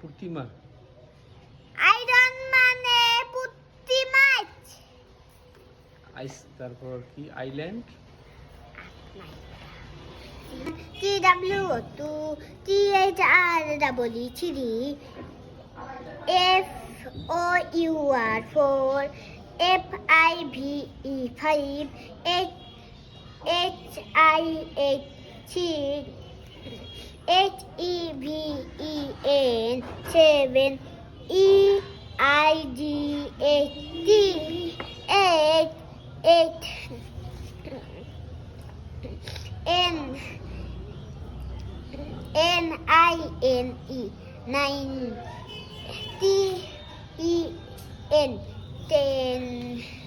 প্রতিমা। Iron মানে পুঁটি মাছ। আইস, তারপর কি? Island. TWO2 THREE FOUR 4 FIVE 5 HIH 6 HEVEN 7 EIGHT 8 NINE 9 TEN 10